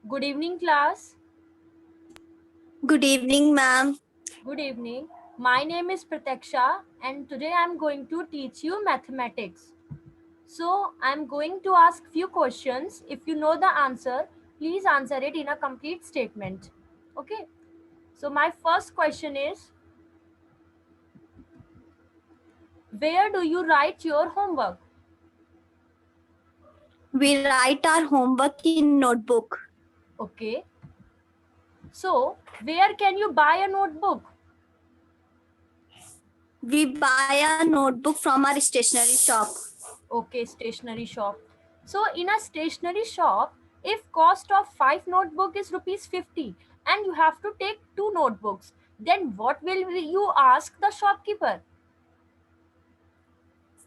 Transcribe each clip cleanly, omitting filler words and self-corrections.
Good evening, class. Good evening, ma'am. Good evening. My name is Prataksha, and today I'm going to teach you mathematics. So, I'm going to ask few questions. If you know the answer, please answer it in a complete statement. Okay? So, my first question is, where do you write your homework? We write our homework in notebook. Okay. So, where can you buy a notebook? We buy a notebook from our stationery shop. Okay, stationery shop. So in a stationery shop, if cost of 5 notebook is rupees 50 and you have to take 2 notebooks, then what will you ask the shopkeeper?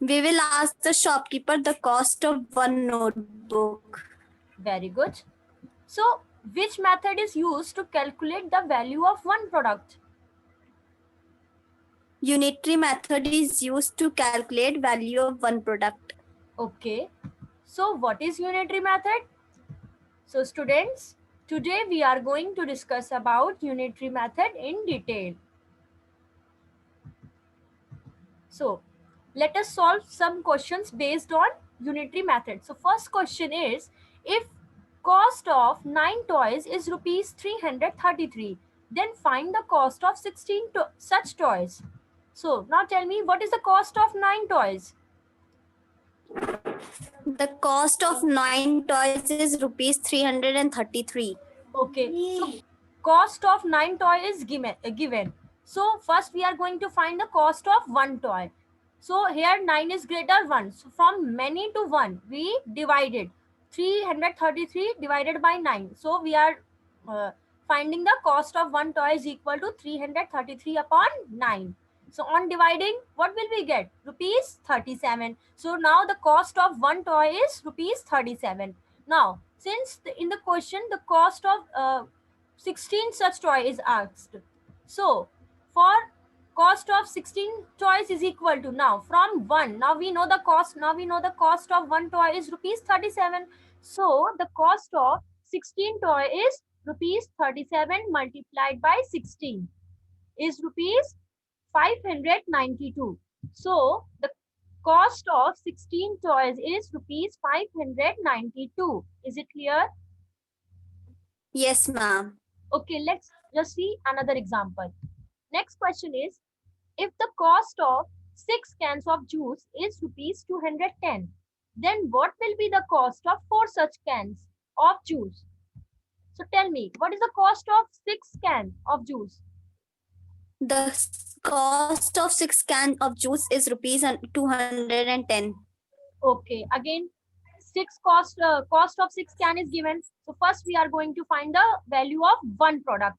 We will ask the shopkeeper the cost of one notebook. Very good. So which method is used to calculate the value of one product? Unitary method is used to calculate value of one product. Okay. So what is unitary method? So students, today we are going to discuss about unitary method in detail. So let us solve some questions based on unitary method. So first question is, if cost of 9 toys is rupees 333, then find the cost of 16 such toys. So now tell me, what is the cost of 9 toys? The cost of 9 toys is rupees 333. Okay, so cost of 9 toy is given. So first we are going to find the cost of one toy. So here 9 is greater 1. So from many to 1, we divided 333 divided by 9. So we are uh, finding the cost of one toy is equal to 333 upon 9. So on dividing, what will we get? Rupees 37. So now the cost of one toy is rupees 37. Now, since in the question the cost of 16 such toy is asked, so for cost of 16 toys is equal to, now from 1, now we know the cost, now we know the cost of one toy is rupees 37. So the cost of 16 toy is rupees 37 multiplied by 16 is rupees 592. So the cost of 16 toys is rupees 592. Is it clear? Yes, ma'am. Okay, let's just see another example. Next question is, if the cost of 6 cans of juice is rupees 210, then what will be the cost of 4 such cans of juice? So tell me, what is the cost of 6 cans of juice? The cost of 6 cans of juice is rupees 210. Okay, again, cost of 6 can is given. So first we are going to find the value of one product.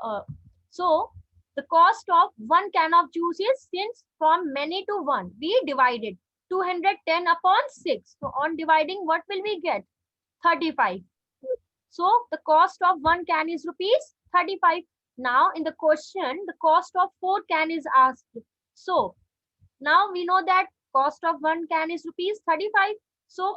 Uh, so the cost of 1 can of juice is, since from many to 1, we divided 210 upon 6. So on dividing, what will we get? 35. So the cost of 1 can is rupees 35. Now in the question, the cost of 4 can is asked. So now we know that cost of one can is rupees 35. So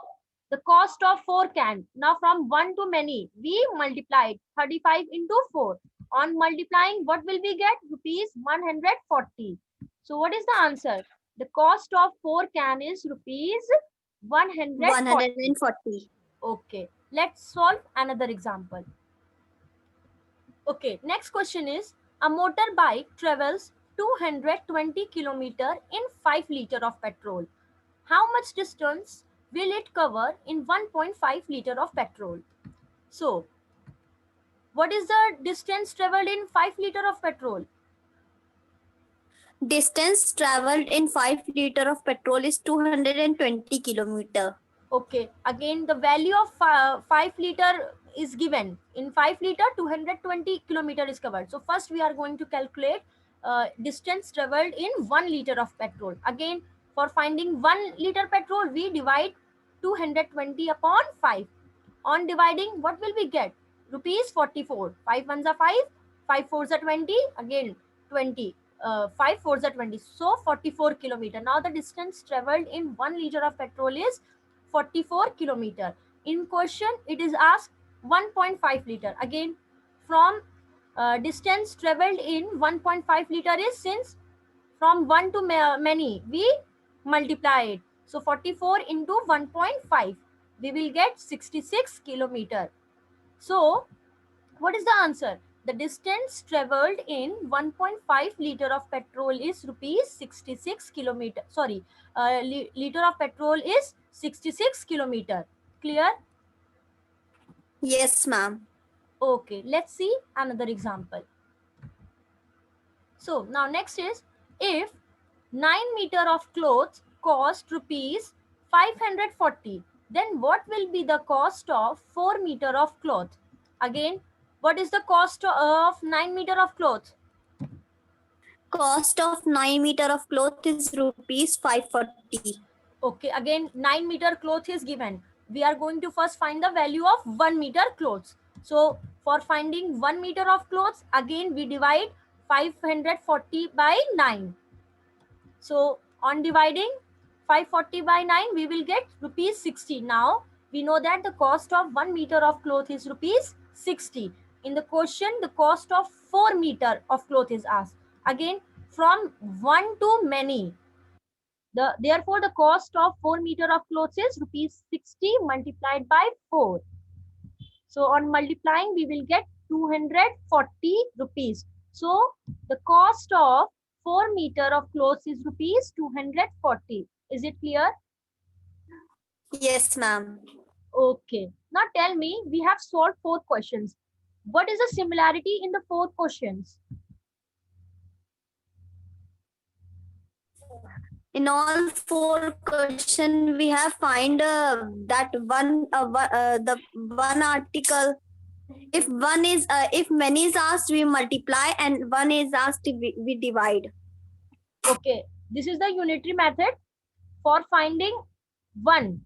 the cost of 4 can. Now from 1 to many, we multiplied 35 into 4. On multiplying, what will we get? Rupees 140. So what is the answer? The cost of 4 can is rupees 140. 140. Okay, let's solve another example. Okay, next question is, a motorbike travels 220 kilometer in 5 liter of petrol. How much distance will it cover in 1.5 liter of petrol? So, what is the distance traveled in 5 liter of petrol? Distance traveled in 5 liter of petrol is 220 kilometer. Okay, again the value of 5 liter is given. In 5 liter, 220 kilometer is covered. So first we are going to calculate distance traveled in 1 liter of petrol. Again, for finding 1 liter petrol, we divide 220 upon 5. On dividing, what will we get? Rupees 44. 5 ones are 5, 5 fours are 20, again 20. 5 fours are 20. So 44 kilometer. Now the distance traveled in 1 liter of petrol is 44 kilometer. In question, it is asked 1.5 liter. Again, from distance traveled in 1.5 liter is, since from 1 to many, we multiply it. So 44 into 1.5, we will get 66 kilometer. So what is the answer? The distance traveled in 1.5 liter of petrol is rupees 66 kilometer. Sorry, liter of petrol is 66 kilometer. Clear? Yes, ma'am. Okay, let's see another example. So now next is, if 9 meter of clothes cost rupees 540, then what will be the cost of 4 meter of cloth? Again, what is the cost of 9 meter of cloth? Cost of 9 meter of cloth is rupees 540. Okay, again 9 meter cloth is given. We are going to first find the value of 1 meter clothes. So for finding 1 meter of clothes, again we divide 540 by 9. So on dividing 540 by 9, we will get rupees 60. Now we know that the cost of 1 meter of cloth is rupees 60. In the question, the cost of 4 meter of cloth is asked. Again, from 1 to many. Therefore, the cost of 4 meter of clothes is rupees 60 multiplied by 4. So on multiplying, we will get 240 rupees. So the cost of 4 meter of clothes is rupees 240. Is it clear? Yes, ma'am. Okay. Now tell me, we have solved 4 questions. What is the similarity in the 4 questions? In all 4 questions, we have find that the one article. If many is asked, we multiply, and one is asked, we divide. Okay. This is the unitary method for finding 1.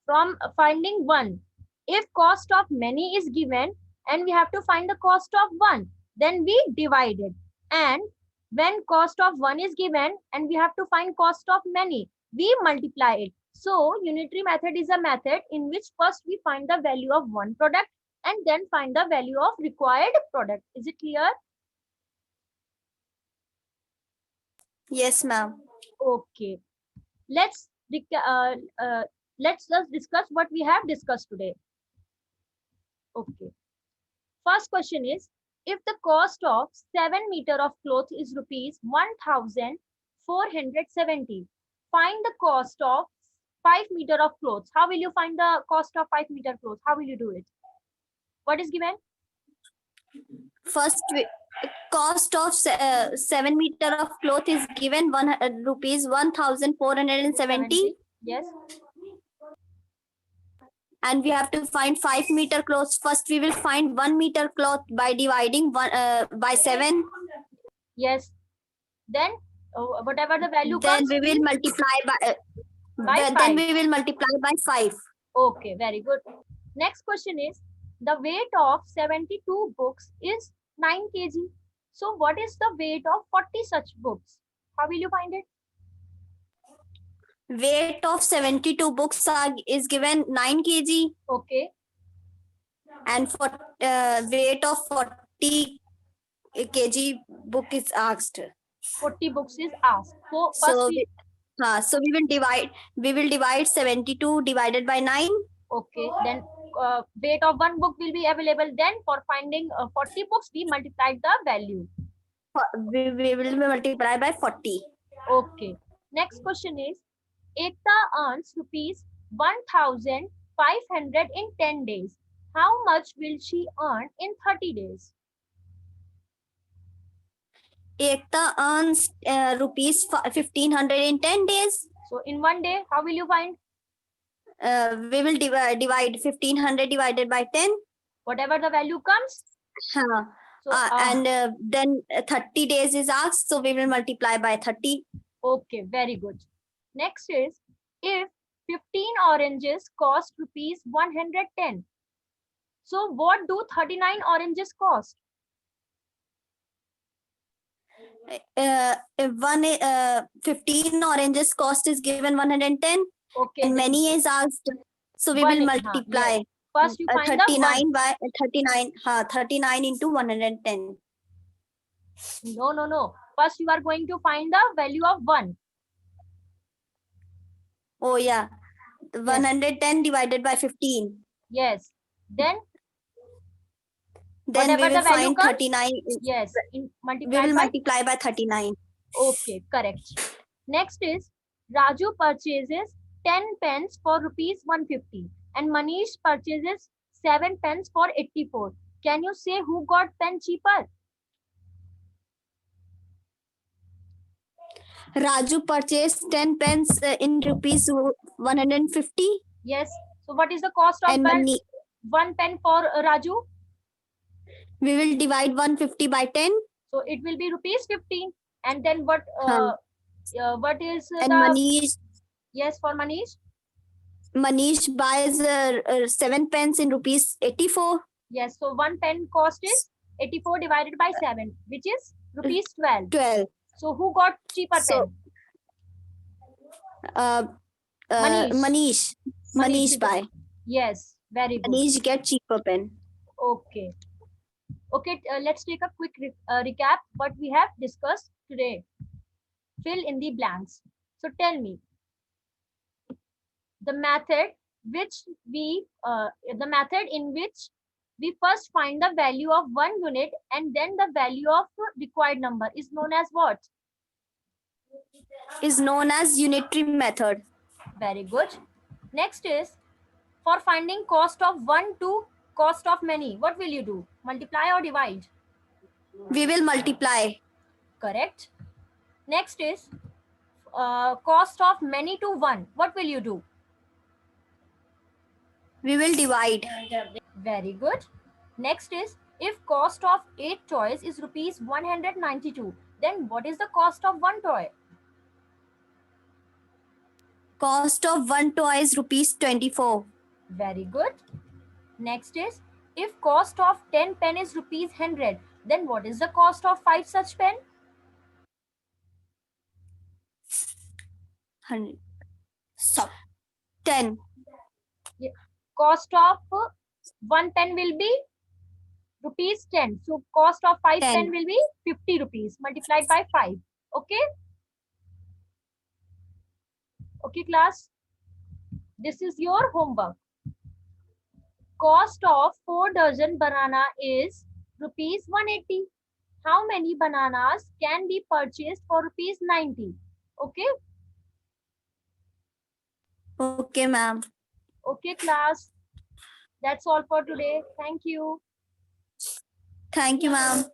From finding 1, if cost of many is given and we have to find the cost of 1, then we divide it. And when cost of 1 is given and we have to find cost of many, we multiply it. So unitary method is a method in which first we find the value of one product and then find the value of required product. Is it clear? Yes, ma'am. Okay. Let's let's just discuss what we have discussed today. Okay. First question is, if the cost of 7 meter of cloth is rupees 1470, find the cost of 5 meter of clothes. How will you find the cost of 5 meter clothes? How will you do it? What is given? First, cost of 7 meter of cloth is given rupees 1470. Yes. And we have to find 5 meter cloth. First, we will find 1 meter cloth by dividing by 7. Yes. Then whatever the value Then comes, we will multiply by. By Then 5. we will multiply by 5. Okay, very good. Next question is, the weight of 72 books is 9 kg. So what is the weight of 40 such books? How will you find it? Weight of 72 books is given 9 kg. Okay. And for weight of 40 kg book is asked. 40 books is asked. So first So we will divide 72 divided by 9. Okay, then weight of one book will be available. Then for finding 40 books, we multiplied the value. We will multiply by 40. Okay. Next question is, Ekta earns rupees 1,500 in 10 days. How much will she earn in 30 days? Ekta earns rupees 1,500 in 10 days. So in one day, how will you find? We will divide 1,500 divided by 10. Whatever the value comes. So, and then 30 days is asked, so we will multiply by 30. Okay, very good. Next is, if 15 oranges cost rupees 110, so what do 39 oranges cost? If 15 oranges cost is given 110. Okay. And many is asked, so we will multiply. Yes. First you find the 39 by 39. 39 into 110. No. First you are going to find the value of 1. Oh yeah. 110 divided by 15. Yes. Then Then we whatever will the value find comes, 39. yes, We multiplied will by. multiply by 39. Okay, correct. Next is Raju purchases 10 pens for rupees 150 and Manish purchases 7 pens for 84. Can you say who got pen cheaper? Raju purchased 10 pens in rupees 150. Yes. So what is the cost of And one pen for Raju? we will divide 150 by 10. So it will be rupees 15. And then what is And the yes for Manish? Manish buys 7 pens in rupees 84. Yes. So one pen cost is 84 divided by 7, which is rupees 12. 12. So who got cheaper So, pen? Manish. Manish buy. Yes, very good. Manish get cheaper pen. Okay. Okay, let's take a quick recap what we have discussed today. Fill in the blanks. So tell me the method in which we first find the value of one unit and then the value of required number is known as what? Is known as unitary method. Very good. Next is for finding cost of one to cost of many. What will you do? Multiply or divide? We will multiply. Correct. Next is cost of many to 1. What will you do? We will divide. Very good. Next is if cost of 8 toys is rupees 192, then what is the cost of one toy? Cost of one toy is rupees 24. Very good. Next is if cost of 10 pen is rupees 100, then what is the cost of 5 such pen? 100. So, 10. Cost of one pen will be rupees 10. So cost of 5 10. pen will be 50 rupees multiplied by 5. Okay. Okay, class. This is your homework. Cost of 4 dozen banana is rupees 180. How many bananas can be purchased for rupees 90? Okay. Okay, ma'am. Okay, class. That's all for today. Thank you. Thank you, ma'am.